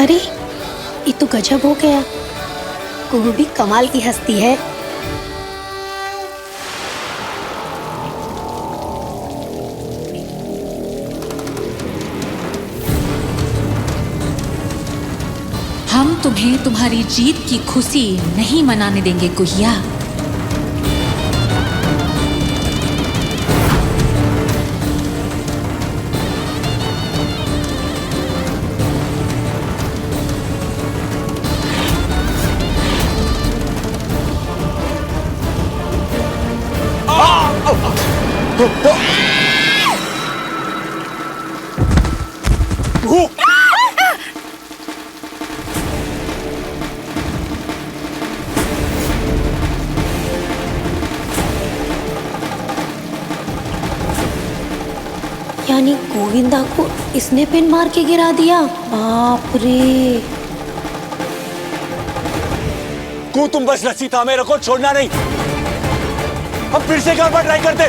अरे ये तो गजब हो गया, कुहू भी कमाल की हस्ती है। हम तुम्हें तुम्हारी जीत की खुशी नहीं मनाने देंगे कुहिया। यानी गोविंदा को इसने पिन मार के गिरा दिया। बाप रे। तुम बस रस्सी थामे रखो, छोड़ना नहीं। हम फिर से एक बार ट्राई करते।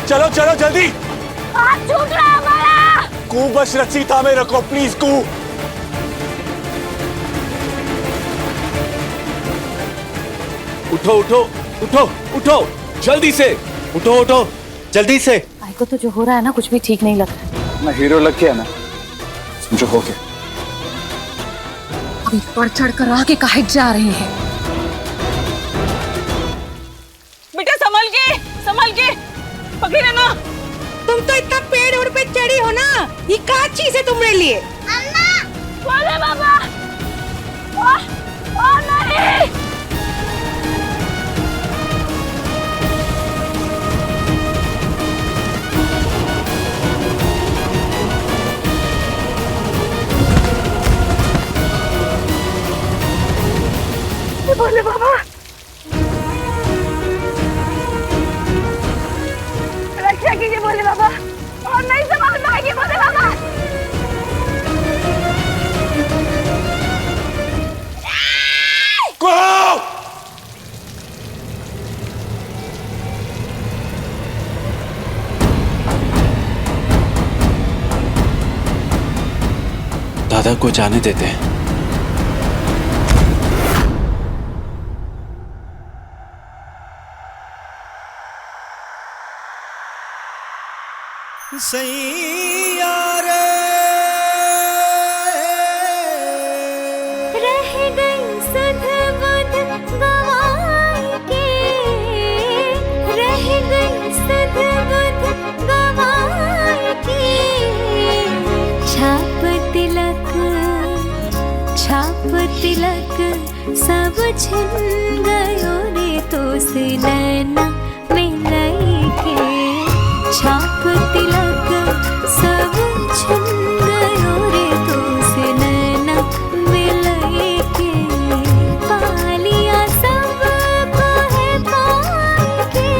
चलो चलो जल्दी। हाथ छूट रहा है हमारा। कू बस रस्सी थामे रखो प्लीज कू। उठो उठो उठो उठो जल्दी से, उठो उठो जल्दी से। भाई को तो जो हो रहा है ना कुछ भी ठीक नहीं लग रहा है। मैं हीरो लग गया ना, समझो हो गया। अभी बढ़ चढ़ कर आगे काहे जा रहे हैं। बेटा संभल के पकड़ी रहना। तुम तो इतना पेड़ उड़ पे चढ़ी हो ना, ये क्या चीज है तुम्हारे लिए? अम्मा बोले बाबा। ओ नहीं। बोले बाबा, रक्षा कीजिए बोले बाबा, और नहीं संभाल पाएगी बोले बाबा। दादा को जाने देते हैं। रह गई सुध बुध गवाई के, रह गई सुध बुध गवाई के। छाप तिलक सब छिन गयो रे तो से नैना मिलाई के। छाप तिलक सब छिन गयो रे तो से नैना मिलाई के। पालिया सब को है पाई के।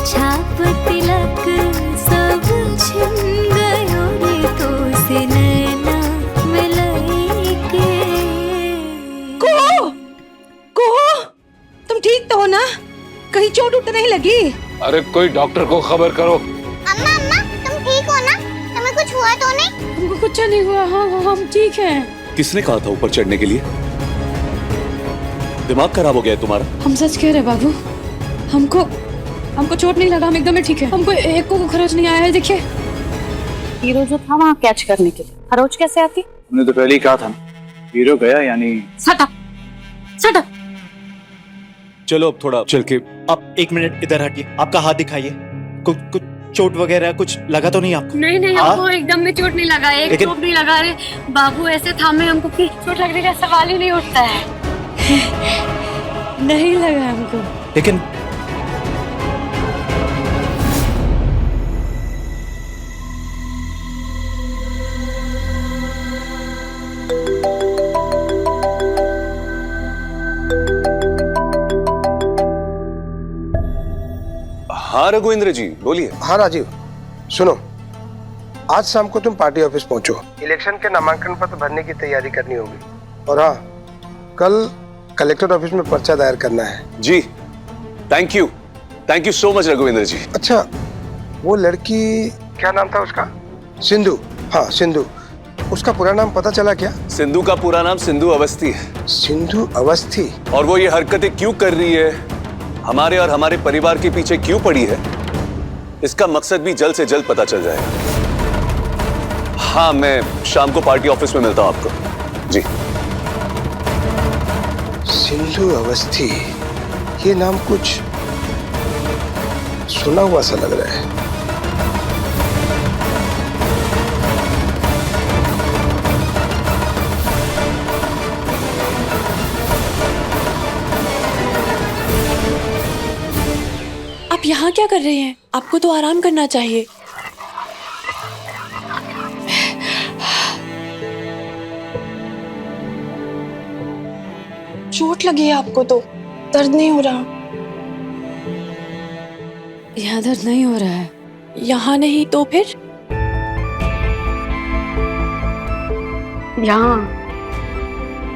छाप तिलक सब छिन गयो रे तो से नैना मिलाई के। तुम ठीक तो हो ना? कहीं चोट उठ नहीं लगी? अरे कोई डॉक्टर को खबर करो। अम्मा तुम ठीक हो ना? तुम्हें कुछ हुआ तो नहीं? हमको कुछ नहीं हुआ। हाँ हम ठीक हैं। किसने कहा था ऊपर चढ़ने के लिए? दिमाग खराब हो गया है तुम्हारा? हम सच कह रहे बाबू, हमको चोट नहीं लगा, हम एकदम ठीक है। हमको एक को खरोच नहीं आया है। देखिए हीरो जो था वहाँ कैच करने के लिए, खरोच कैसे आती? हमने तो पहले ही कहा था, हीरो गया यानी। सट अप। चलो अब थोड़ा चल के। आप एक मिनट इधर हटिए, आपका हाथ दिखाइए। कुछ चोट वगैरह कुछ लगा तो नहीं आपको? नहीं हमको एकदम में चोट नहीं लगा, एक चोट नहीं लगा। रे बाबू ऐसे थामे हमको कि चोट लगने का सवाल ही नहीं उठता है। नहीं लगा हमको। लेकिन हाँ रघुवेंद्र जी बोलिए। हाँ राजीव, सुनो, आज शाम को तुम पार्टी ऑफिस पहुंचो। इलेक्शन के नामांकन पत्र भरने की तैयारी करनी होगी। और हाँ, कल कलेक्टर ऑफिस में पर्चा दायर करना है। जी thank you so much Raghuvendra ji. अच्छा, वो लड़की, क्या नाम था उसका? सिंधु। हाँ सिंधु। उसका पूरा नाम पता चला क्या? सिंधु का पूरा नाम सिंधु अवस्थी है। सिंधु अवस्थी? और वो ये हरकतें क्यों कर रही है, हमारे और हमारे परिवार के पीछे क्यों पड़ी है, इसका मकसद भी जल्द से जल्द पता चल जाएगा। हाँ, मैं शाम को पार्टी ऑफिस में मिलता हूं आपको। जी। सिंधु अवस्थी, ये नाम कुछ सुना हुआ सा लग रहा है। आप यहाँ क्या कर रहे हैं? आपको तो आराम करना चाहिए। चोट लगी है आपको तो दर्द नहीं हो रहा? यहाँ दर्द नहीं हो रहा है। यहाँ नहीं तो फिर?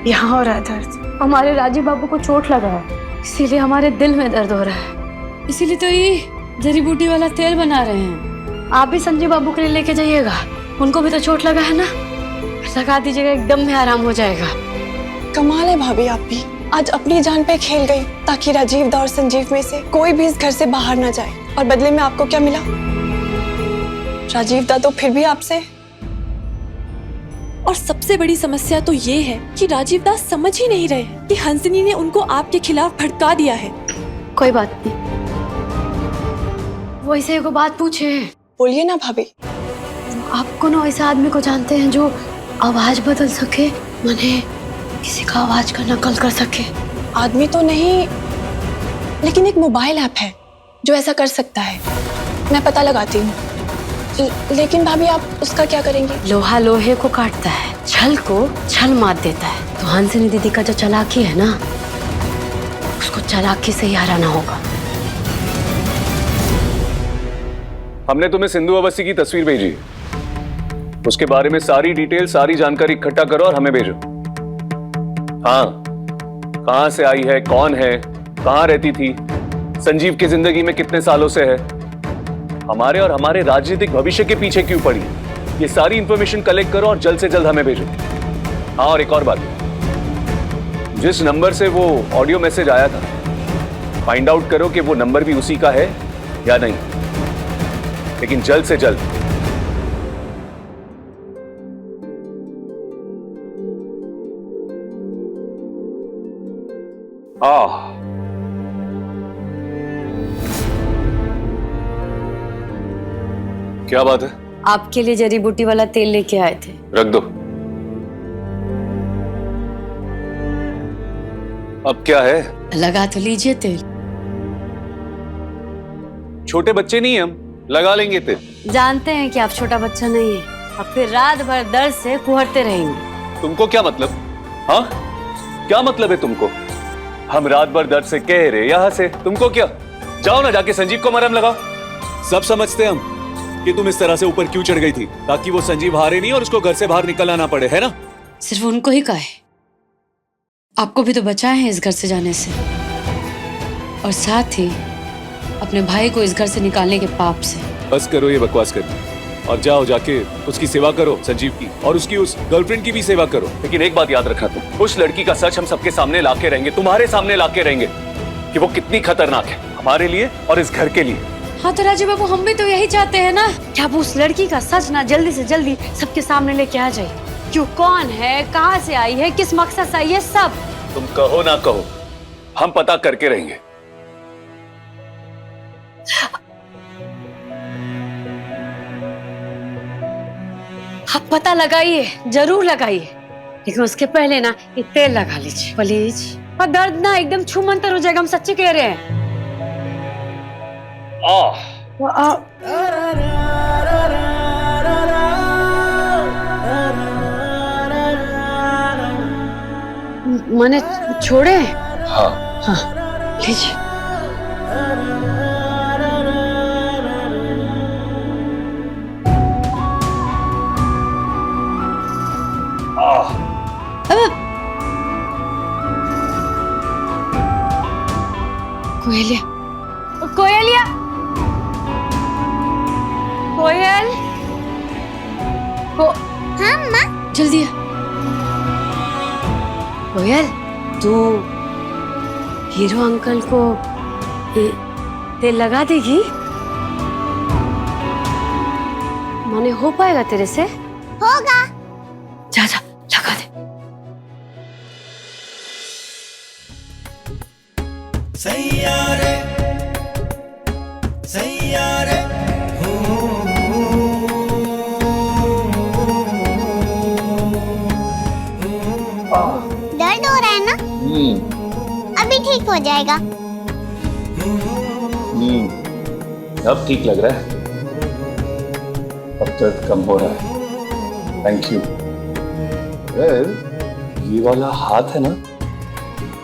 यहाँ हो रहा है दर्द। हमारे राजीव बाबू को चोट लगा है, इसीलिए हमारे दिल में दर्द हो रहा है। इसीलिए तो ये जड़ी बूटी वाला तेल बना रहे हैं। आप भी संजीव बाबू के लिए लेके जाइएगा, उनको भी तो चोट लगा है ना, लगा दीजिएगा, एकदम में आराम हो जाएगा। कमाल है भाभी, आप भी आज अपनी जान पे खेल गई ताकि राजीव दा और संजीव में से कोई भी इस घर से बाहर ना जाए। और बदले में आपको क्या मिला? राजीव दा तो फिर भी आपसे। और सबसे बड़ी समस्या तो ये है कि राजीव दा समझ ही नहीं रहे कि हंसनी ने उनको आपके खिलाफ भड़का दिया है। कोई बात नहीं, वो ऐसे को बात पूछे। बोलिए ना भाभी। आपको ना ऐसे आदमी को जानते हैं जो आवाज बदल सके, माने किसी का आवाज का नकल कर सके? आदमी तो नहीं, लेकिन एक मोबाइल ऐप है जो ऐसा कर सकता है। मैं पता लगाती हूँ। लेकिन भाभी आप उसका क्या करेंगी? लोहा लोहे को काटता है, छल को छल मार देता है। तो हंसनी दीदी का जो चालाकी है ना, उसको चालाकी से ही हराना होगा। हमने तुम्हें सिंधु अवस्थी की तस्वीर भेजी, उसके बारे में सारी डिटेल, सारी जानकारी इकट्ठा करो और हमें भेजो। हाँ, कहां से आई है, कौन है, कहां रहती थी, संजीव की जिंदगी में कितने सालों से है, हमारे और हमारे राजनीतिक भविष्य के पीछे क्यों पड़ी, ये सारी इंफॉर्मेशन कलेक्ट करो और जल्द से जल्द हमें भेजो। हाँ, और एक और बात, जिस नंबर से वो ऑडियो मैसेज आया था, फाइंड आउट करो कि वो नंबर भी उसी का है या नहीं, लेकिन जल्द से जल्द। क्या बात है? आपके लिए जड़ी बूटी वाला तेल लेके आए थे। रख दो। अब क्या है? लगा तो लीजिए तेल। छोटे बच्चे नहीं हम, लगा लेंगे तेल। जानते हैं कि आप छोटा बच्चा नहीं है, अब फिर रात भर दर्द से कुहरते रहेंगे। तुमको क्या मतलब? हाँ, क्या मतलब है तुमको? हम रात भर दर्द से कह रहे, यहाँ से तुमको क्या? जाओ ना, जाके संजीव को मरहम लगाओ। सब समझते हम कि तुम इस तरह से ऊपर क्यों चढ़ गई थी, ताकि वो संजीव हारे नहीं और उसको घर से बाहर निकलना ना पड़े, है ना? सिर्फ उनको ही कहा है, आपको भी तो बचाए हैं इस घर से जाने से, और साथ ही अपने भाई को इस घर से निकालने के पाप से। बस करो ये बकवास करनी और जाओ, जाके उसकी सेवा करो, संजीव की, और उसकी उस गर्लफ्रेंड की भी सेवा करो। लेकिन एक बात याद रखना, तुम उस लड़की का सच हम सबके सामने लाके रहेंगे, तुम्हारे सामने लाके रहेंगे कि वो कितनी खतरनाक है हमारे लिए और इस घर के लिए। हाँ तो राजू बाबू, हम भी तो यही चाहते हैं ना क्या आप उस लड़की का सच ना जल्दी से जल्दी सबके सामने लेके आ जाइए, क्यों, कौन है, कहाँ से आई है, किस मकसद से आई है, सब। तुम कहो ना कहो, हम पता करके रहेंगे। आप पता लगाइए, जरूर लगाइए, लेकिन उसके पहले ना ये तेल लगा लीजिए प्लीज। और दर्द ना एकदम छूमंतर हो जाएगा, हम सच्ची कह रहे हैं। माने छोड़े? हाँ हाँ, लीजिए। कोयलिया, कोयलिया, बदल दिया। कोयल, तू हीरो अंकल को तेल लगा देगी? माने हो पाएगा तेरे से? होगा। जा जा लगा दे। सैयारे सैयारे दर्द हो रहा है ना? अभी ठीक हो जाएगा। अब ठीक लग रहा है, अब दर्द कम हो रहा है। Thank you. ये वाला हाथ है ना,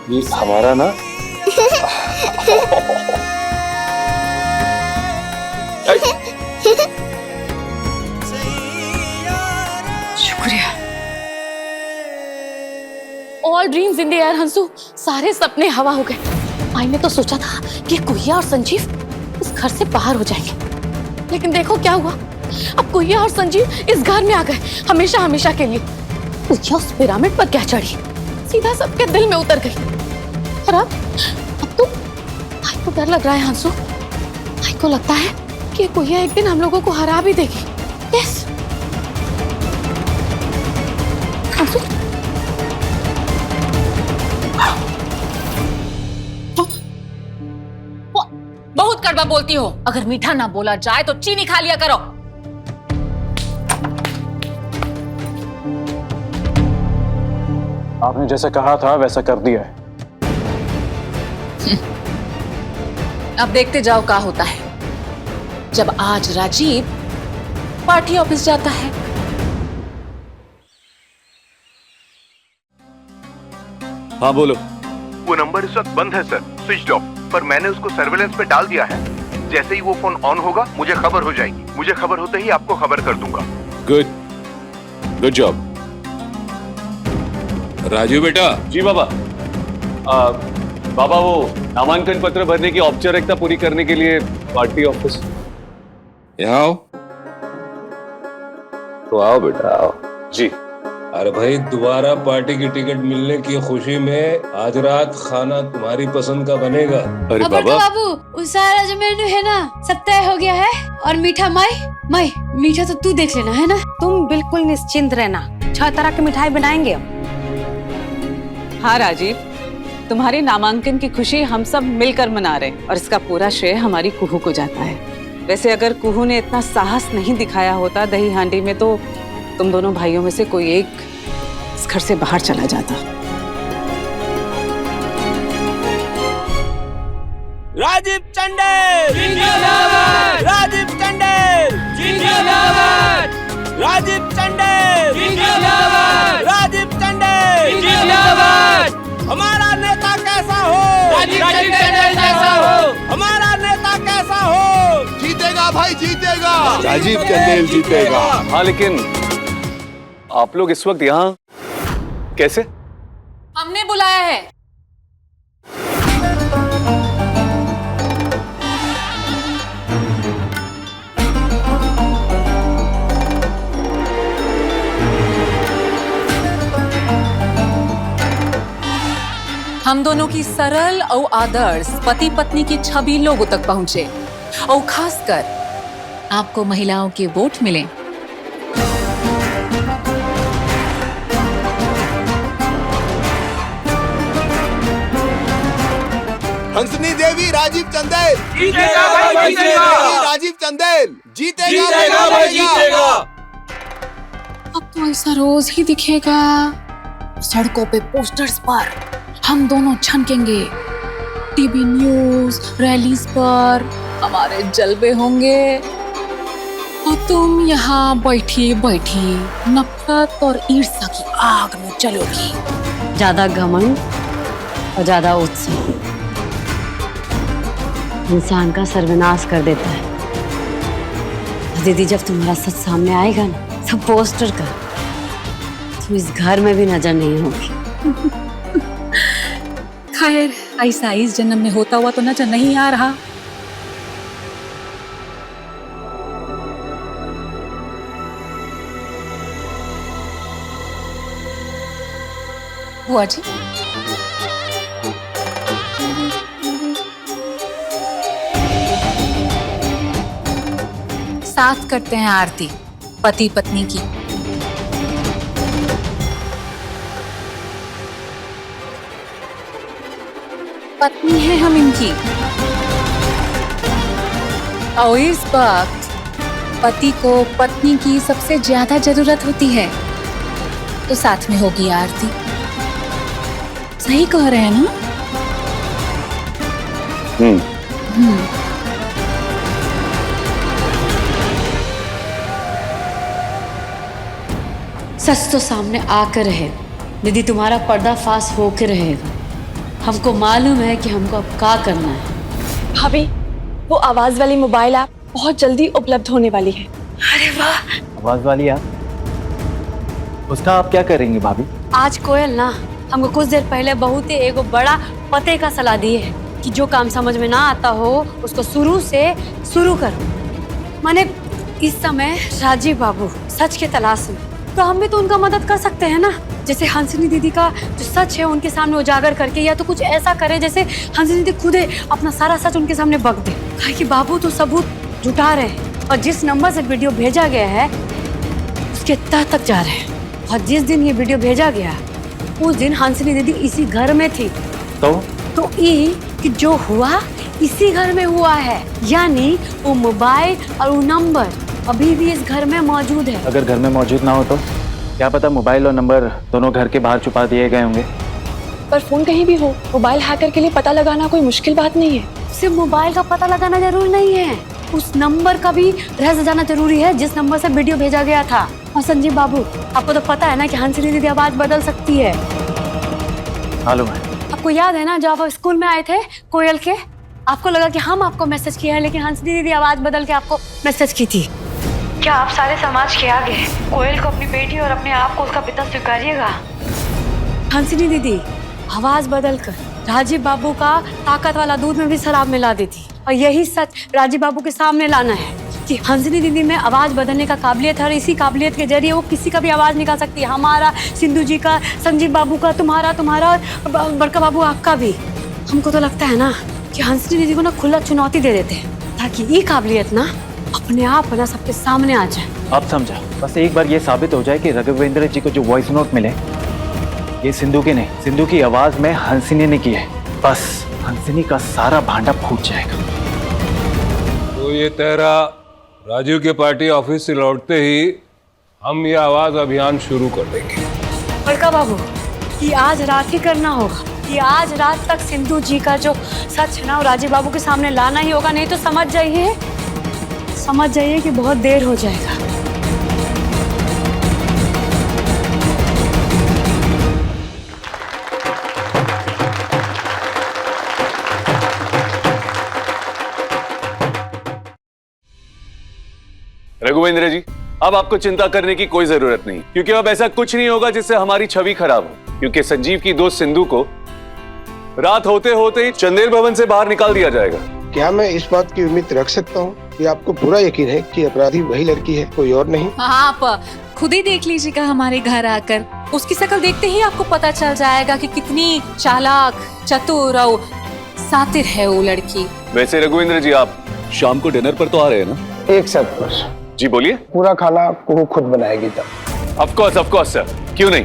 ये हमारा ना। शुक्रिया। All dreams in the air Hansu, सारे सपने हवा हो गए। मैंने तो सोचा था कि कुहिया और संजीव इस घर से बाहर हो जाएंगे, लेकिन देखो क्या हुआ। अब कुहिया और संजीव इस घर में आ गए, हमेशा हमेशा के लिए। कुहिया उस पिरामिड पर क्या चढ़ी, सीधा सबके दिल में उतर गई। और अब तो भाई को डर लग रहा है हंसू। भाई को लगता है कि कुहिया एक दिन हम लोगों को हरा भी देगी। यस हंसू, बहुत कड़वा बोलती हो। अगर मीठा ना बोला जाए तो चीनी खा लिया करो। आपने जैसा कहा था वैसा कर दिया है। अब देखते जाओ क्या होता है जब आज राजीव पार्टी ऑफिस जाता है। हाँ बोलो। वो नंबर इस वक्त बंद है सर, स्विच ऑफ, पर मैंने उसको सर्वेलेंस पे डाल दिया है। जैसे ही वो फोन ऑन होगा मुझे खबर हो जाएगी। मुझे खबर होते ही आपको खबर कर दूंगा। Good job. राजू बेटा। जी बाबा। बाबा वो नामांकन पत्र भरने की औपचारिकता पूरी करने के लिए पार्टी ऑफिस। यहाँ आओ। तो आओ बेटा आओ। जी। अरे भाई, दोबारा पार्टी की टिकट मिलने की खुशी में आज रात खाना तुम्हारी पसंद का बनेगा। अरे बाबा बाबू, उस सारा जो मेन्यू है ना सब तय हो गया है। और मीठा माई मीठा तो तू देख लेना है ना। तुम बिल्कुल निश्चिंत रहना, 6 तरह की मिठाई बनाएंगे। हाँ राजीव, तुम्हारे नामांकन की खुशी हम सब मिलकर मना रहे और इसका पूरा श्रेय हमारी कुहू को जाता है। वैसे अगर कुहू ने इतना साहस नहीं दिखाया होता दही हांडी में, तो तुम दोनों भाइयों में से कोई एक इस घर से बाहर चला जाता। राजीव टंडन जिंदाबाद। राजीव टंडन जिंदाबाद। राजीव टंडन जिंदाबाद। राजीव टंडन जिंदाबाद। हमारा नेता कैसा हो? राजीव टंडन जैसा हो। हमारा नेता कैसा हो? जीतेगा भाई, जीतेगा। राजीव टंडन जीतेगा। हाँ, लेकिन आप लोग इस वक्त यहाँ कैसे? हमने बुलाया है। हम दोनों की सरल और आदर्श पति पत्नी की छवि लोगों तक पहुंचे और खासकर आपको महिलाओं के वोट मिले। हंसनी देवी राजीव चंदेल जीतेगा भाई, जीतेगा। राजीव चंदेल जीतेगा भाई, जीतेगा। अब तो ऐसा रोज ही दिखेगा। सड़कों पे पोस्टर्स पर हम दोनों छनकेंगे, टीवी न्यूज रैलीज पर हमारे जलवे होंगे और तुम यहाँ बैठी बैठी नफरत और ईर्ष्या की आग में जलोगी। ज्यादा घमंड और ज्यादा उत्साह इंसान का सर्वनाश कर देता है। दीदी, जब तुम्हारा सच सामने आएगा ना, सब पोस्टर का, तुम इस घर में भी नजर नहीं होगी। खैर, ऐसा इस जन्म में होता हुआ तो नजर नहीं आ रहा। बुआ जी, साथ करते हैं आरती पति पत्नी की। पत्नी है हम इनकी, और इस वक्त पति को पत्नी की सबसे ज्यादा जरूरत होती है, तो साथ में होगी आरती। सही कह रहे हैं ना? सच तो सामने आकर रहे दीदी, तुम्हारा पर्दाफाश होकर रहेगा। हमको मालूम है कि हमको अब क्या करना है। भाभी, वो आवाज वाली मोबाइल ऐप बहुत जल्दी उपलब्ध होने वाली है। अरे वाह! आवाज वाली आप, उसका आप क्या करेंगे भाभी? आज कोयल ना हमको कुछ देर पहले बहुत ही एगो बड़ा पते का सलाह दी है कि जो काम समझ में ना आता हो उसको शुरू से शुरू करो। माने इस समय राजीव बाबू सच के तलाश में, तो हम भी तो उनका मदद कर सकते हैं ना। जैसे हंसिनी दीदी का जो सच है उनके सामने उजागर करके, या तो कुछ ऐसा करे जैसे हंसिनी दीदी खुद अपना सारा सच उनके सामने बक दे। काहे कि बाबू तो सबूत जुटा रहे हैं और जिस नंबर से वीडियो भेजा गया है उसके तह तक जा रहे हैं। और जिस दिन ये वीडियो भेजा गया उस दिन हंसिनी दीदी इसी घर में थी। तो ये कि जो हुआ इसी घर में हुआ है, यानी वो मोबाइल और वो नंबर अभी भी इस घर में मौजूद है। अगर घर में मौजूद ना हो तो क्या पता मोबाइल और नंबर दोनों घर के बाहर छुपा दिए गए होंगे। पर फोन कहीं भी हो, मोबाइल हैकर के लिए पता लगाना कोई मुश्किल बात नहीं है। सिर्फ मोबाइल का पता लगाना जरूरी नहीं है, उस नंबर का भी रहस्य जाना जरूरी है जिस नंबर से वीडियो भेजा गया था। और संजीव बाबू, आपको तो पता है ना कि हंसिनी दीदी आवाज बदल सकती है। मालूम है। आपको याद है ना जब आप स्कूल में आए थे कोयल के, आपको लगा कि हम आपको मैसेज किया है, लेकिन हंसिनी दीदी आवाज बदल के आपको मैसेज की थी। क्या आप सारे समाज के आगे कोयल को अपनी बेटी और अपने आप को उसका पिता स्वीकारिएगा? हंसिनी दीदी आवाज बदल कर राजीव बाबू का ताकत वाला दूध में भी शराब मिला दी थी, और यही सच राजीव बाबू के सामने लाना है कि हंसिनी दीदी में आवाज बदलने का काबिलियत है, और इसी काबिलियत के जरिए वो किसी का भी आवाज निकाल सकती है। हमारा, सिंधु जी का, संजीव बाबू का, तुम्हारा और बड़का बाबू आपका भी। हमको तो लगता है ना कि हंसिनी दीदी को ना खुला चुनौती दे देते हैं, ताकि ये काबिलियत ना अपने आप ना सबके सामने आ जाए। अब समझा, बस एक बार ये साबित हो जाए कि राघवेंद्र जी को जो वॉइस नोट मिले ये सिंधु के नहीं, सिंधु की आवाज में हंसिनी ने की है, बस हंसिनी का सारा भांडा फूट जाएगा। तो ये तेरा राजीव के पार्टी ऑफिस से लौटते ही हम ये आवाज अभियान शुरू कर देंगे। बड़का बाबू, कि आज रात ही करना होगा, कि आज रात तक सिंधु जी का जो सच है ना वो राजीव बाबू के सामने लाना ही होगा, नहीं तो समझ जाइए कि बहुत देर हो जाएगा। रघुवेंद्र जी, अब आपको चिंता करने की कोई जरूरत नहीं, क्योंकि अब ऐसा कुछ नहीं होगा जिससे हमारी छवि खराब हो। क्योंकि संजीव की दोस्त सिंधु को रात होते होते ही चंदेल भवन से बाहर निकाल दिया जाएगा। क्या मैं इस बात की उम्मीद रख सकता हूँ कि आपको पूरा यकीन है कि अपराधी वही लड़की है, कोई और नहीं? आप खुद ही देख लीजिएगा हमारे घर आकर, उसकी शक्ल देखते ही आपको पता चल जाएगा कि कितनी चालाक, चतुर और सातिर है वो लड़की। वैसे रघुवेंद्र जी, आप शाम को डिनर पर तो आ रहे हैं ना? एक साथ जी बोलिए। पूरा खाना कुहू खुद बनाएगी तब। ऑफ कोर्स सर, क्यों नहीं?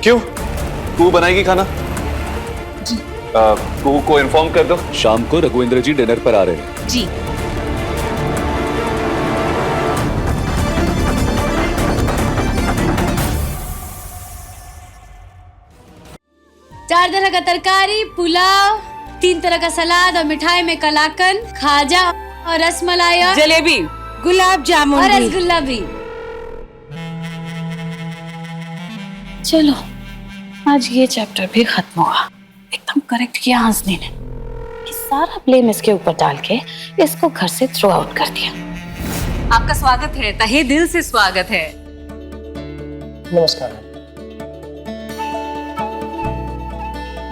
क्यों? कुहू बनाएगी खाना? जी। कुहू को इन्फॉर्म कर दो शाम को रघुवेंद्र जी डिनर पर आ रहे हैं। जी। चार तरह का तरकारी, पुलाव, 3 तरह का सलाद और मिठाई में कलाकंद, खाजा और रसमलाई और जलेबी, गुलाब जामुन और रसगुल्ला भी। चलो, आज ये चैप्टर भी खत्म हुआ। एकदम करेक्ट किया हंसनी ने कि सारा ब्लेम इसके ऊपर डाल के इसको घर से थ्रो आउट कर दिया। आपका स्वागत है, तहे दिल से स्वागत है। नमस्कार।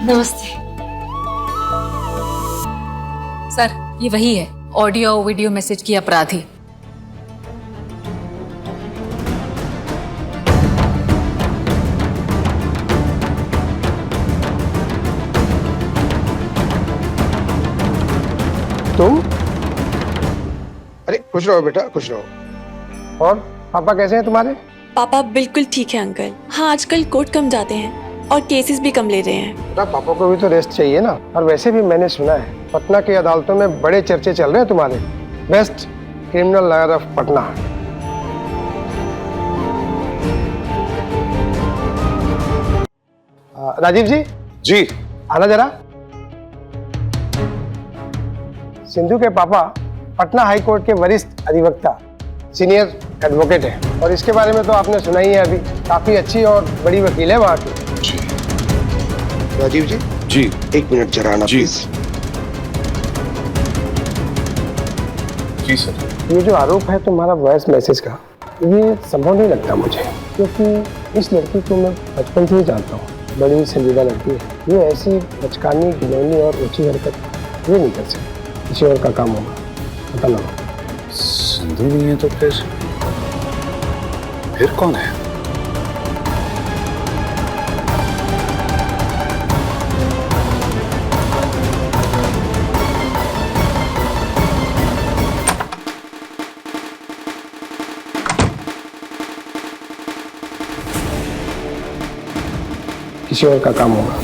नमस्ते सर, ये वही है ऑडियो वीडियो मैसेज की अपराधी। खुश रहो बेटा, खुश रहो। और पापा कैसे हैं तुम्हारे? पापा बिल्कुल ठीक है अंकल। हाँ, आजकल कोर्ट कम जाते हैं और केसेस भी कम ले रहे हैं। बेटा पापा को भी तो रेस्ट चाहिए ना। और वैसे भी मैंने सुना है पटना की अदालतों में बड़े चर्चे चल रहे हैं तुम्हारे, best criminal lawyer of Patna. Rajiv ji आना जरा। सिंधु के पापा पटना हाई कोर्ट के वरिष्ठ अधिवक्ता, सीनियर एडवोकेट है, और इसके बारे में तो आपने सुना ही है अभी, काफी अच्छी और बड़ी वकील है वहाँ की। राजीव जी 1 मिनट जरा आना प्लीज। Ji sir. ये जो आरोप है तुम्हारा वॉइस मैसेज का, ये संभव नहीं लगता मुझे, क्योंकि इस लड़की को मैं बचपन से ही जानता हूँ। बड़ी संजीदा लड़की है, ये ऐसी बचकानी, घिनौनी और ऊंची हरकत ये नहीं कर सकती। किसी और का काम होगा, पता लगा। सिंधु नहीं है तो फिर कौन है? किसी और का काम होगा,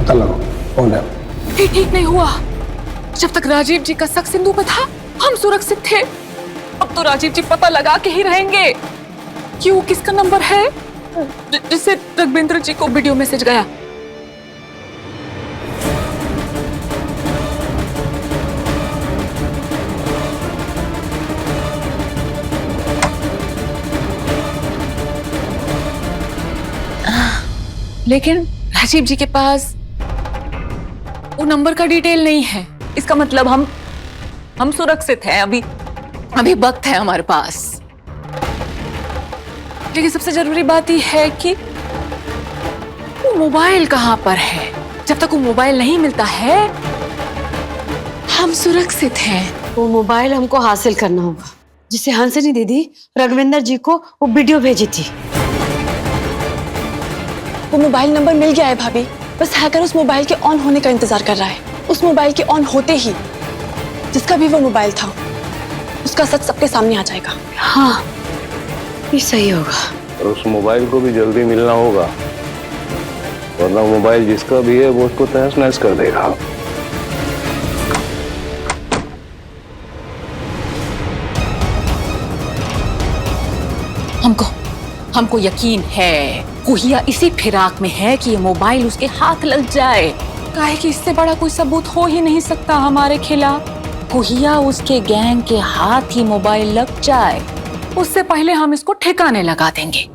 पता लगा कौन है। ये ठीक नहीं हुआ। जब तक राजीव जी का शक सिंधु पे था, हम सुरक्षित थे। अब तो राजीव जी पता लगा के ही रहेंगे कि वो किसका नंबर है जिससे रघुवेंद्र जी को वीडियो मैसेज गया। लेकिन राजीव जी के पास वो नंबर का डिटेल नहीं है। इसका मतलब हम सुरक्षित हैं। अभी वक्त है हमारे पास। लेकिन सबसे जरूरी बात यह है कि वो मोबाइल कहां पर है। जब तक वो मोबाइल नहीं मिलता है, हम सुरक्षित हैं। वो मोबाइल हमको हासिल करना होगा, जिसे हंसनी दीदी रघुवेंद्र जी को वो वीडियो भेजी थी। वो मोबाइल नंबर मिल गया है भाभी, बस हैकर उस मोबाइल के ऑन होने का इंतजार कर रहा है। उस मोबाइल के ऑन होते ही जिसका भी वो मोबाइल था, उसका सच सबके सामने आ जाएगा। हाँ, ये सही होगा। और उस मोबाइल को भी जल्दी मिलना होगा, वरना मोबाइल जिसका भी है वो उसको तहस नहस कर देगा। हमको यकीन है कुहिया इसी फिराक में है कि ये मोबाइल उसके हाथ लग जाए। काहे कि इससे बड़ा कोई सबूत हो ही नहीं सकता हमारे खिलाफ। कुहिया उसके गैंग के हाथ ही मोबाइल लग जाए, उससे पहले हम इसको ठिकाने लगा देंगे।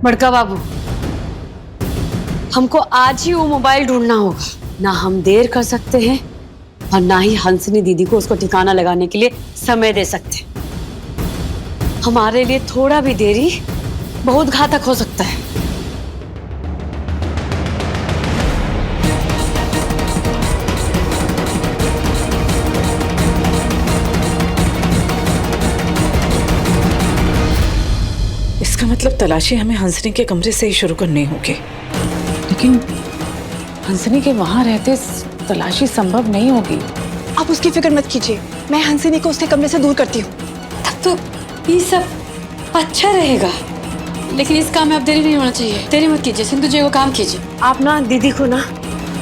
बड़का बाबू, हमको आज ही वो मोबाइल ढूंढना होगा। ना हम देर कर सकते हैं और ना ही हंसनी दीदी को उसको ठिकाना लगाने के लिए समय दे सकते। हमारे लिए थोड़ा भी देरी बहुत घातक हो सकता है। इसका मतलब तलाशी हमें हंसनी के कमरे से ही शुरू करनी होगी। लेकिन हंसनी के वहां रहते तलाशी संभव नहीं होगी। आप उसकी फिक्र मत कीजिए, मैं हंसनी को उसके कमरे से दूर करती हूँ। तब तो ये सब अच्छा रहेगा, लेकिन इस काम में अब देरी नहीं होना चाहिए। देरी मत कीजिए, सिंधु जी को काम कीजिए। आप ना दीदी को ना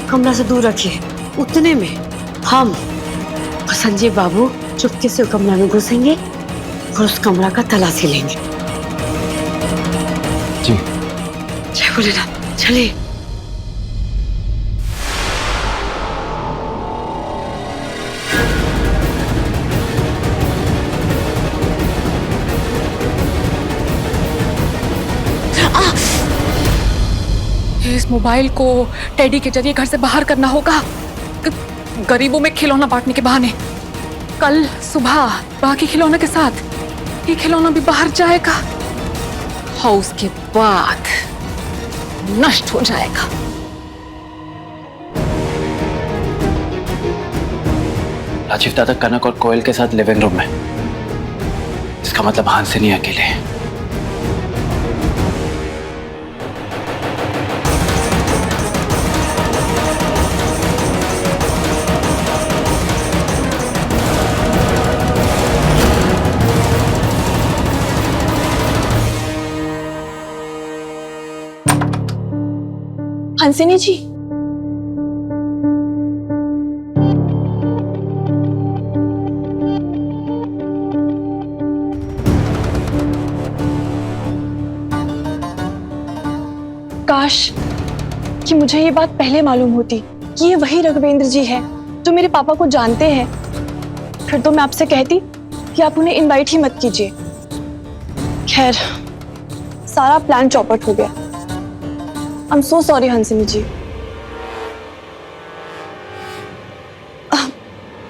कमरा से दूर रखिए। उतने में हम और संजीव बाबू चुपके से कमरा में घुसेंगे और उस कमरा का तलाशी लेंगे। जी। जय भोलेनाथ, चलिए। इस मोबाइल को टेडी के जरिए घर से बाहर करना होगा, गरीबों में खिलौना बांटने के बहाने। कल सुबह बाकी खिलौने के साथ ये खिलौना भी बाहर जाएगा और उसके बाद नष्ट हो जाएगा। राजीव दादा कनक और कोयल के साथ लिविंग रूम में। इसका मतलब हंसनी अकेले है। हंसिनी जी, काश कि मुझे ये बात पहले मालूम होती कि ये वही रघुवेंद्र जी है जो मेरे पापा को जानते हैं। फिर तो मैं आपसे कहती कि आप उन्हें इनवाइट ही मत कीजिए। खैर, सारा प्लान चौपट हो गया। आई एम सो सॉरी हंसिनी जी।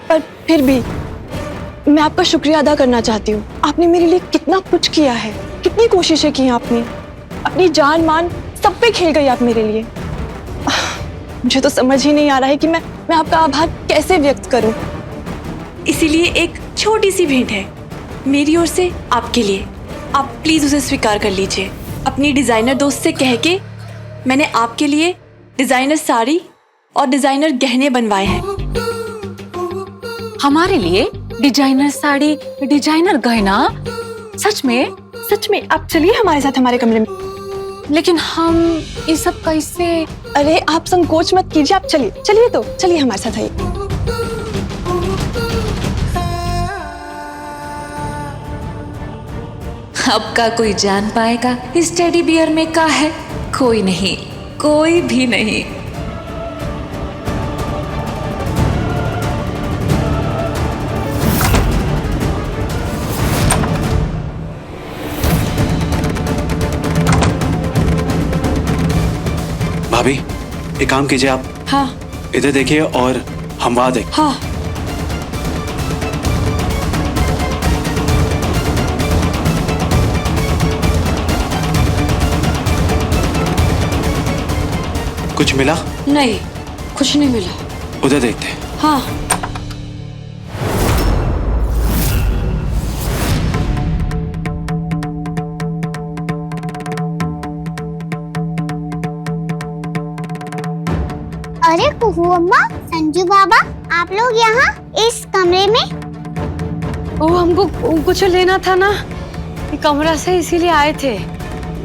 पर फिर भी मैं आपका शुक्रिया अदा करना चाहती हूँ। आपने मेरे लिए कितना कुछ किया है, कितनी कोशिशें की आपने, अपनी जान मान सब पे खेल गई आप मेरे लिए। मुझे तो समझ ही नहीं आ रहा है कि मैं आपका आभार कैसे व्यक्त करूं। इसीलिए एक छोटी सी भेंट है मेरी ओर से आपके लिए। आप प्लीज उसे स्वीकार कर लीजिए। अपनी डिजाइनर दोस्त से कह के मैंने आपके लिए डिजाइनर साड़ी और डिजाइनर गहने बनवाए हैं। हमारे लिए डिजाइनर साड़ी, डिजाइनर गहना? सच में? सच में। आप चलिए हमारे साथ हमारे कमरे में। लेकिन हम ये सब कैसे? अरे आप संकोच मत कीजिए, आप चलिए। चलिए तो चलिए हमारे साथ आइए। अब का कोई जान पाएगा इस टेडी बियर में क्या है? कोई नहीं, कोई भी नहीं। भाभी, एक काम कीजिए आप। हाँ। इधर देखिए और हम वहां देख। हाँ। कुछ मिला? नहीं, कुछ नहीं मिला। उधर देखते हैं। हाँ। अरे कुहू अम्मा, संजू बाबा, आप लोग यहाँ इस कमरे में? वो हमको कुछ लेना था ना, ये कमरा से इसीलिए आए थे।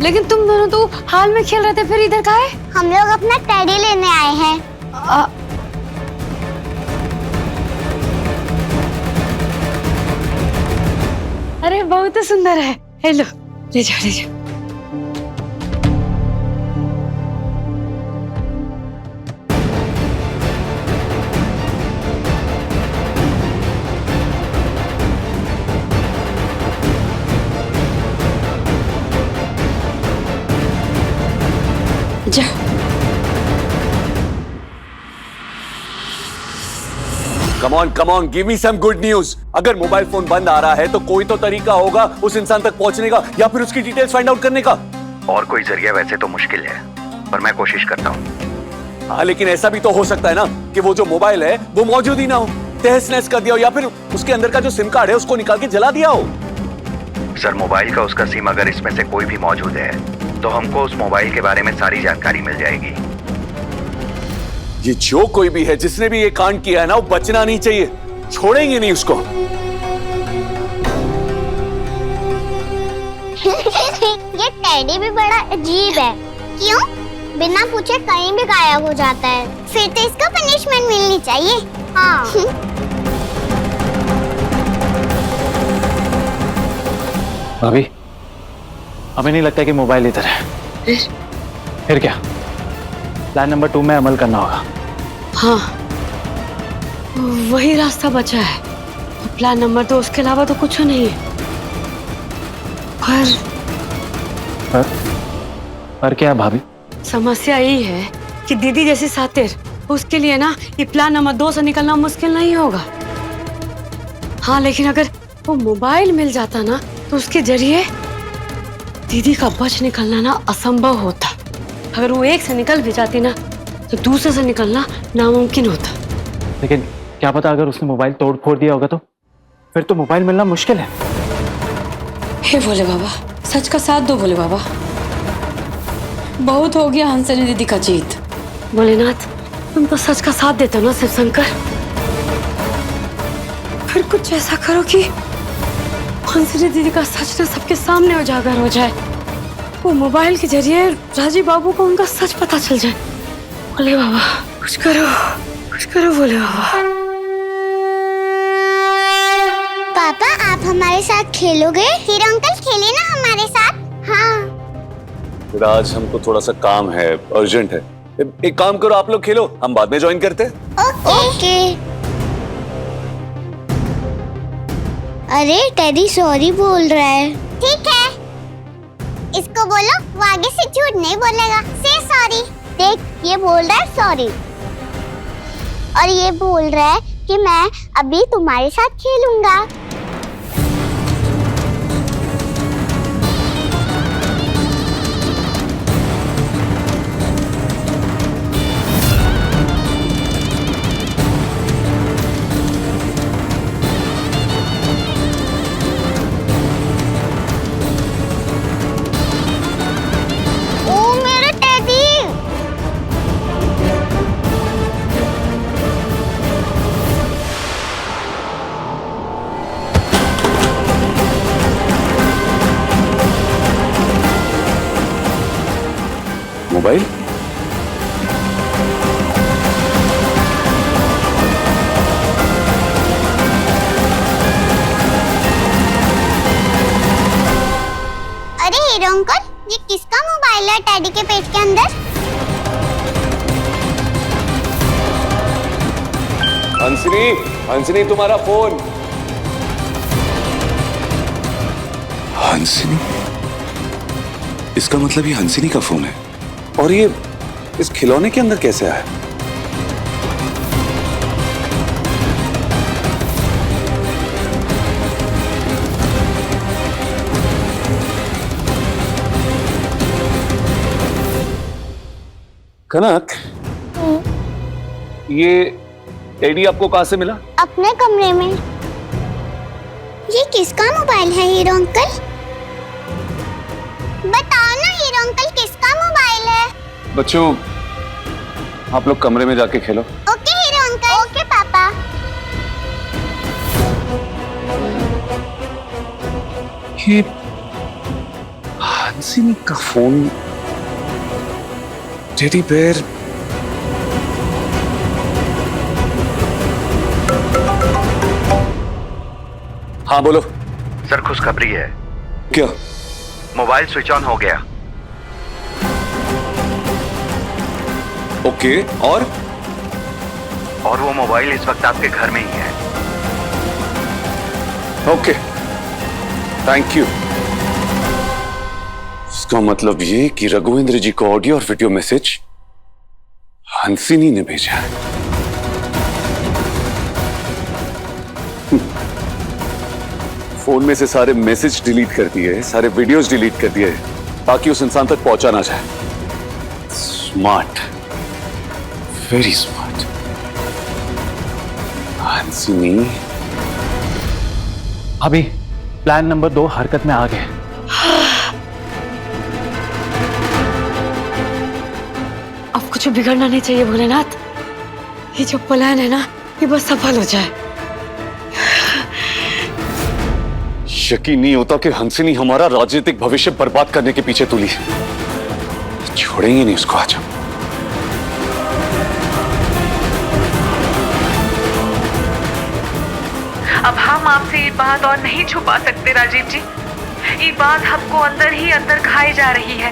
लेकिन तुम दोनों तो हाल में खेल रहे थे, फिर इधर काहे? हम लोग अपना टेडी लेने आए हैं। अरे बहुत सुंदर है। हेलो, ले जाओ ले जाओ। Come on, give me some good news. अगर मोबाइल फोन बंद आ रहा है तो कोई तो तरीका होगा उस इंसान तक पहुंचने का या फिर उसकी डिटेल्स फाइंड आउट करने का। और कोई जरिया वैसे तो मुश्किल है, पर मैं कोशिश करता हूँ। हाँ, लेकिन ऐसा भी तो हो सकता है ना कि वो जो मोबाइल है वो मौजूद ही ना हो, तहस नहस कर दिया हो, या फिर उसके अंदर का जो सिम कार्ड है उसको निकाल के जला दिया हो। सर, मोबाइल का उसका सिम अगर इसमें से कोई भी मौजूद है तो हमको उस मोबाइल के बारे में सारी जानकारी मिल जाएगी। ये जो कोई भी है जिसने भी ये कांड किया है ना, वो बचना नहीं चाहिए, छोड़ेंगे नहीं उसको। ये टेडी भी बड़ा अजीब है। क्यों? बिना पूछे कहीं भी गायब हो जाता है। फिर तो इसको पनिशमेंट मिलनी चाहिए। हाँ। भाभी, हमें नहीं लगता कि मोबाइल इधर है। फिर क्या? प्लान नंबर 2 में अमल करना होगा। हाँ, वही रास्ता बचा है। प्लान नंबर 2, उसके अलावा तो कुछ नहीं है। पर क्या भाभी? समस्या यही है कि दीदी जैसी सातिर, उसके लिए ना ये प्लान नंबर 2 से निकलना मुश्किल नहीं होगा। हाँ, लेकिन अगर वो मोबाइल मिल जाता ना तो उसके जरिए दीदी का बच निकलना ना असंभव होता। अगर वो एक से निकल भी जाती ना तो दूसरे से निकलना नामुमकिन होता। लेकिन क्या पता अगर उसने मोबाइल तोड़ फोड़ दिया होगा तो? फिर तो मोबाइल मिलना मुश्किल है। हे भोले बाबा, सच का साथ दो भोले बाबा। बहुत हो गया हंसनी दीदी का जीत। भोलेनाथ, तुम तो सच का साथ देते हो ना शिव शंकर। फिर कुछ ऐसा करो कि हंसनी दीदी का सच ना सबके सामने उजागर हो जाए। वो मोबाइल के जरिए राजीव बाबू को उनका सच पता चल जाए। भोले बाबा कुछ करो भोले बाबा। पापा आप हमारे साथ खेलोगे? हीरो अंकल खेले ना हमारे साथ। हाँ। फिर आज हमको थोड़ा सा काम है, अर्जेंट है। एक काम करो, आप लोग खेलो, हम बाद में ज्वाइन करते हैं। ओके। अरे टेडी सॉरी बोल रहा है। ठीक है, इसको बोलो वो आगे से झूठ नहीं बोलेगा। से सॉरी। देख ये बोल रहा है सॉरी, और ये बोल रहा है कि मैं अभी तुम्हारे साथ खेलूंगा। मोबाइल? अरे हीरो अंकल, ये किसका मोबाइल है टेडी के पेट के अंदर? हंसिनी तुम्हारा फोन। हंसिनी? इसका मतलब ये हंसिनी का फोन है, और ये इस खिलौने के अंदर कैसे आया? कनक, ये टेडी आपको कहां से मिला? अपने कमरे में। ये किसका मोबाइल है हीरो अंकल? बताओ ना हीरो अंकल, किसका मोबाइल है? बच्चों, आप लोग कमरे में जाके खेलो। Okay hero uncle. ओके पापा। ये हंसिनी का फोन, टेडी बेयर। हाँ बोलो। सर खुशखबरी है। क्या? मोबाइल स्विच ऑन हो गया। ओके, और वो मोबाइल इस वक्त आपके घर में ही है। Okay, thank you. इसका मतलब ये कि रघुवेंद्र जी को ऑडियो और वीडियो मैसेज हंसिनी ने भेजा है। फोन में से सारे मैसेज डिलीट कर दिए, सारे वीडियोस डिलीट कर दिए, ताकि उस इंसान तक पहुंचा ना जाए। Smart, very smart. हंसिनी। अभी प्लान नंबर 2 हरकत में आ गए। अब कुछ बिगड़ना नहीं चाहिए भोलेनाथ। ये जो प्लान है ना, ये बस सफल हो जाए। यकीन नहीं होता कि हंसिनी हमारा राजनीतिक भविष्य बर्बाद करने के पीछे तुली है। छोड़ेंगे नहीं उसको आज हम। अब हम आपसे ये बात और नहीं छुपा सकते राजीव जी। ये बात हमको अंदर ही अंदर खाई जा रही है।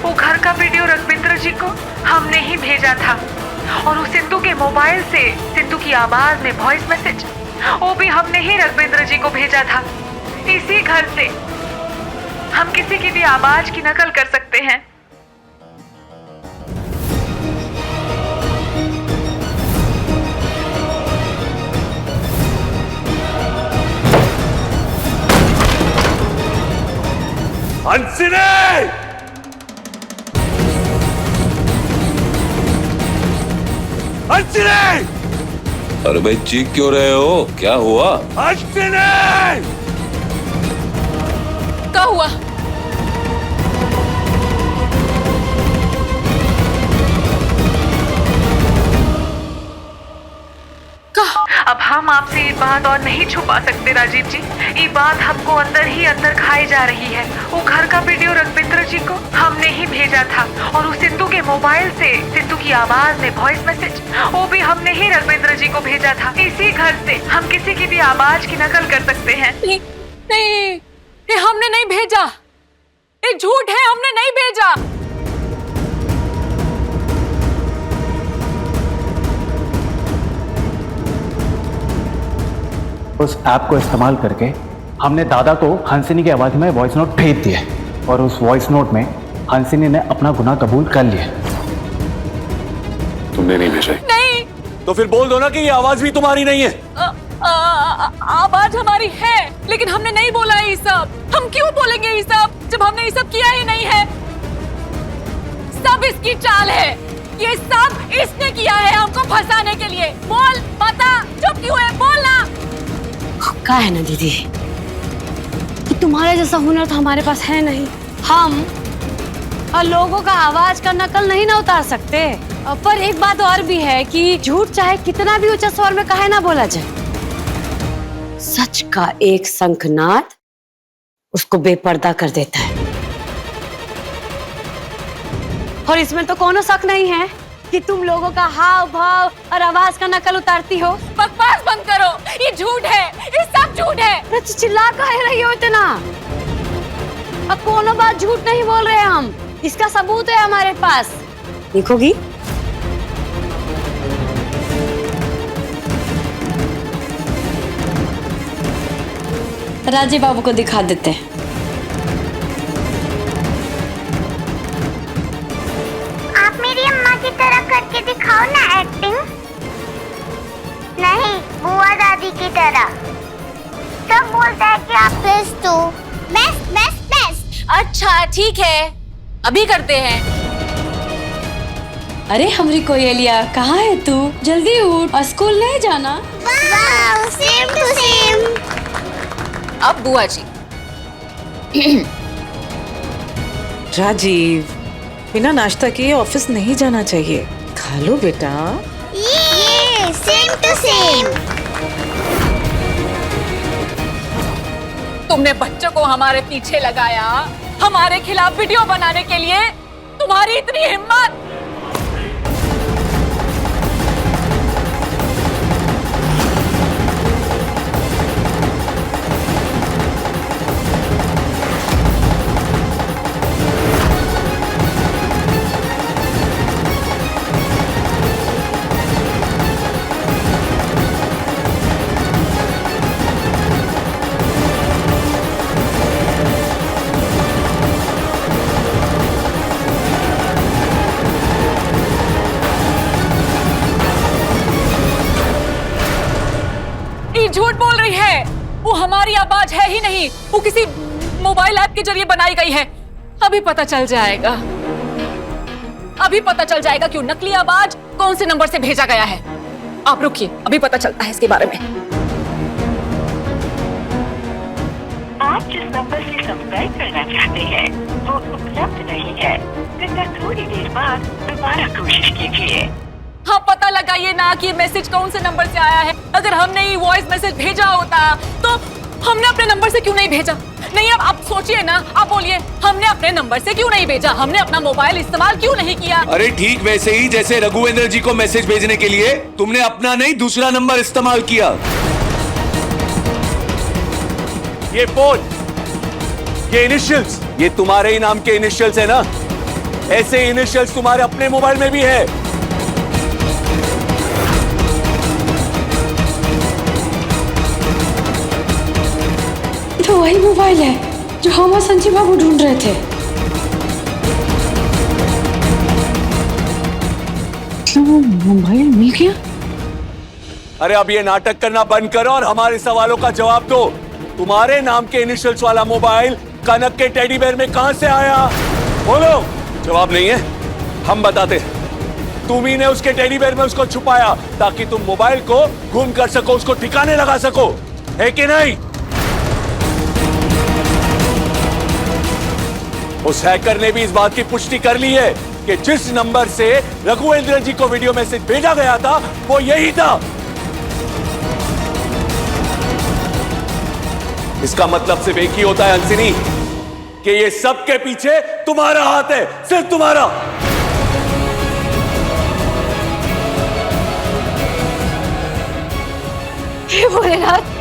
वो घर का वीडियो रघुवेंद्र जी को हमने ही भेजा था, और वो सिंधु के मोबाइल से सिंधु की आवाज में वॉइस मैसेज, वो भी हमने ही रघुवेंद्र जी को भेजा था। इसी घर से हम किसी की भी आवाज की नकल कर सकते हैं। हंसिनी! हंसिनी! अरे भाई चीख क्यों रहे हो? क्या हुआ? हंसिनी! क्या हुआ? अब हम हम आपसे ये बात और नहीं छुपा सकते राजीव जी। ये बात हमको अंदर ही अंदर खाई जा रही है। वो घर का वीडियो रघुविंदर जी को हमने ही भेजा था और उस सिंधु के मोबाइल से सिंधु की आवाज में वॉइस मैसेज वो भी हमने ही रघुविंदर जी को भेजा था। इसी घर से हम किसी की भी आवाज की नकल कर सकते हैं। नहीं, ये हमने नहीं भेजा, ये झूठ है, हमने नहीं भेजा। उस ऐप को इस्तेमाल करके हमने दादा को हंसिनी की आवाज में वॉइस नोट भेज दिए और उस वॉइस नोट में हंसिनी ने अपना गुनाह कबूल कर लिया। तुमने नहीं भेजा? नहीं। तो फिर बोल दो ना कि ये आवाज भी तुम्हारी नहीं है। आवाज हमारी है, लेकिन हमने नहीं बोला है ये सब। हम क्यों बोलेंगे ये सब जब हमने ये सब किया ही नहीं है? सब इसकी चाल है, ये सब इसने किया है हमको फंसाने के लिए। बोल, बता, चुप क्यों है? बोल ना। का है ना दीदी कि तुम्हारे जैसा हुनर तो हमारे पास है नहीं। हम और लोगों का आवाज का नकल नहीं ना उतार सकते। पर एक बात और भी है कि झूठ चाहे कितना भी ऊंचा स्वर में कहे ना बोला जाए, सच का एक शंखनाद उसको बेपर्दा कर देता है। और इसमें तो कोनो शक नहीं है कि तुम लोगों का हाव भाव और आवाज का नकल उतारती हो। बकवास बंद करो, ये झूठ है, ये सब झूठ है। चिल्ला कह रही हो इतना? अब कोनो बात झूठ नहीं बोल रहे हम, इसका सबूत है हमारे पास। देखोगी? राजीव बाबू को दिखा देते हैं। आप मेरी अम्मा की तरह करके दिखाओ ना एक्टिंग। नहीं, बुआ दादी की तरह। सब बोलता है कि आप बेस्ट हो। Best best best. अच्छा ठीक है, अभी करते हैं। अरे हमरी कोयलिया, कहाँ है तू? जल्दी उठ और स्कूल नहीं जाना। वाव, सेम टू सेम। अब बुआ जी। राजीव, बिना नाश्ता किए ऑफिस नहीं जाना चाहिए। खा लो बेटा। ये सेम टू सेम। तुमने बच्चों को हमारे पीछे लगाया, हमारे खिलाफ वीडियो बनाने के लिए। तुम्हारी इतनी हिम्मत! झूठ बोल रही है। वो हमारी आवाज है ही नहीं, वो किसी मोबाइल ऐप के जरिए बनाई गई है। अभी पता चल जाएगा, अभी पता चल जाएगा क्यों नकली आवाज कौन से नंबर से भेजा गया है। आप रुकिए, अभी पता चलता है इसके बारे में। आप जिस नंबर से संपर्क करना चाहते हैं वो उपलब्ध नहीं है। कृपया थोड़ी देर बाद दोबारा कोशिश कीजिए। हाँ, पता लगाइए ना कि मैसेज कौन से नंबर से आया है। अगर हमने ये वॉइस मैसेज भेजा होता तो हमने अपने नंबर से क्यों नहीं भेजा? नहीं, अब आप सोचिए ना, आप बोलिए, हमने अपने नंबर से क्यों नहीं भेजा? हमने अपना मोबाइल इस्तेमाल क्यों नहीं किया? अरे ठीक वैसे ही जैसे रघुवेंद्र जी को मैसेज भेजने के लिए तुमने अपना नहीं दूसरा नंबर इस्तेमाल किया। ये फोन, ये इनिशियल्स, ये तुम्हारे ही नाम के इनिशियल्स है ना? ऐसे इनिशियल्स तुम्हारे अपने मोबाइल में भी है। तो वही मोबाइल है जो हम और संजीव बाबू ढूंढ रहे थे। तो वो मोबाइल मिल गया? अरे अब ये नाटक करना बंद करो और हमारे सवालों का जवाब दो। तुम्हारे नाम के इनिशियल्स वाला मोबाइल कनक के टेडी बेयर में कहां से आया? बोलो। जवाब नहीं है? हम बताते। तुम ही ने उसके टेडी बेयर में उसको छुपाया ताकि तुम मोबाइल को गुम कर सको, उसको ठिकाने लगा सको, है कि नहीं? उस हैकर ने भी इस बात की पुष्टि कर ली है कि जिस नंबर से रघुवेंद्र जी को वीडियो मैसेज भेजा गया था वो यही था। इसका मतलब सिर्फ एक ही होता है हंसिनी, कि ये सब के पीछे तुम्हारा हाथ है, सिर्फ तुम्हारा। हे भोलेनाथ,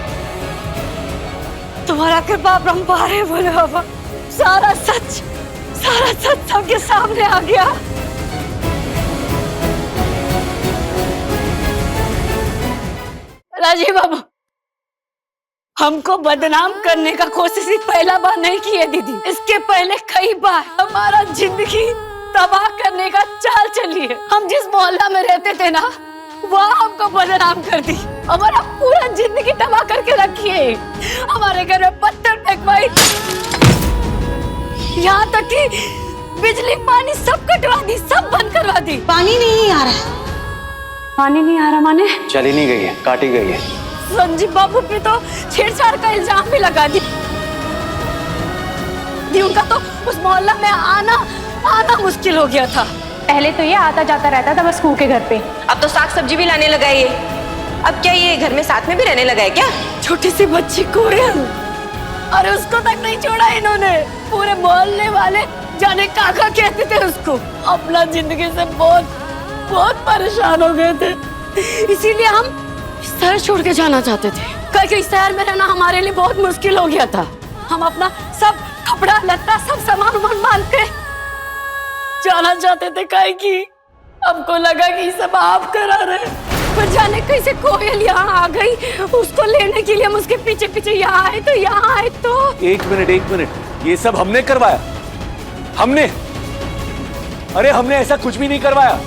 तुम्हारा कृपा अपरंपार है भोले बाबा। सारा सच सबके सामने आ गया। राजीव बाबू, हमको बदनाम करने का कोशिश ही पहला बार नहीं की है दीदी। इसके पहले कई बार हमारा जिंदगी तबाह करने का चाल चली है। हम जिस मोहल्ला में रहते थे ना, वह हमको बदनाम कर दी, हमारा पूरा जिंदगी तबाह करके रखी है। हमारे घर में पत्थर फेंकवाई, यहाँ तक कि बिजली पानी सब कटवा दी, सब बंद करवा दी। पानी नहीं आ रहा। पानी नहीं आ रहा माने? चली नहीं गई है, काटी गई है। संजीव बाबू पे तो छेड़छाड़ का इल्जाम भी लगा दी। उनका तो उस मोहल्ला में आना मुश्किल हो गया था। पहले तो ये आता जाता रहता था बस कुहू के घर पे, अब तो साग सब्जी भी लाने लगा है ये। अब क्या ये घर में साथ में भी रहने लगा है क्या? छोटी सी बच्ची कोयल, और उसको तक नहीं छोड़ा इन्होंने। पूरे मोहल्ले वाले जाने काका कहते थे उसको। अपना जिंदगी से बहुत परेशान हो गए थे, इसीलिए हम शहर छोड़ के जाना चाहते थे। क्योंकि शहर में रहना हमारे लिए बहुत मुश्किल हो गया था। हम अपना सब कपड़ा लत्ता सब सामान बांध के जाना चाहते थे। काहे कि हमको लगा कि सब आप करा रहे, पर जाने कैसे कोयल यहाँ आ गई। उसको लेने के लिए हम उसके पीछे पीछे यहाँ आए तो एक मिनट, ये सब हमने करवाया? हमने? अरे हमने ऐसा कुछ भी नहीं करवाया।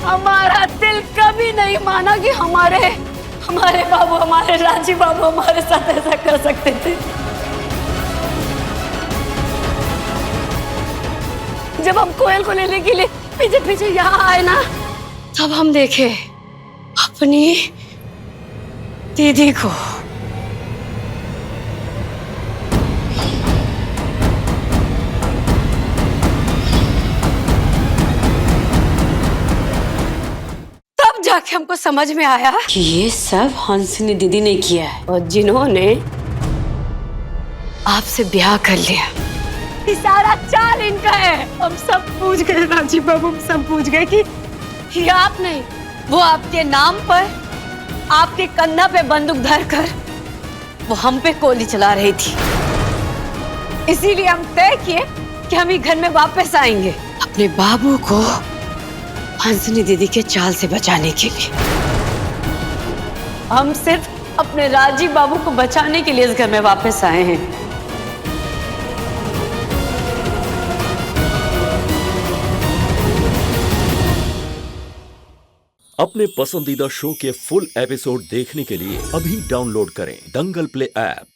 हमारा दिल कभी नहीं माना कि हमारे बाबू, हमारे राजीव बाबू हमारे साथ ऐसा कर सकते थे। जब हम कोयल को लेने के लिए पीछे पीछे यहाँ आए ना, तब हम देखे अपनी दीदी को। तब जाके हमको समझ में आया कि ये सब हंसिनी दीदी ने किया है, और जिन्होंने आपसे ब्याह कर लिया। ये सारा चाल इनका है। हम सब पूछ गए राजीव बाबू, हम सब पूछ गए कि ये आप नहीं, वो आपके नाम पर आपके कंधा पे बंदूक धरकर वो हम पे गोली चला रही थी। इसीलिए हम तय किए कि हम ही घर में वापस आएंगे, अपने बाबू को हंसिनी दीदी के चाल से बचाने के लिए। हम सिर्फ अपने राजीव बाबू को बचाने के लिए इस घर में वापस आए हैं। अपने पसंदीदा शो के फुल एपिसोड देखने के लिए अभी डाउनलोड करें दंगल प्ले ऐप।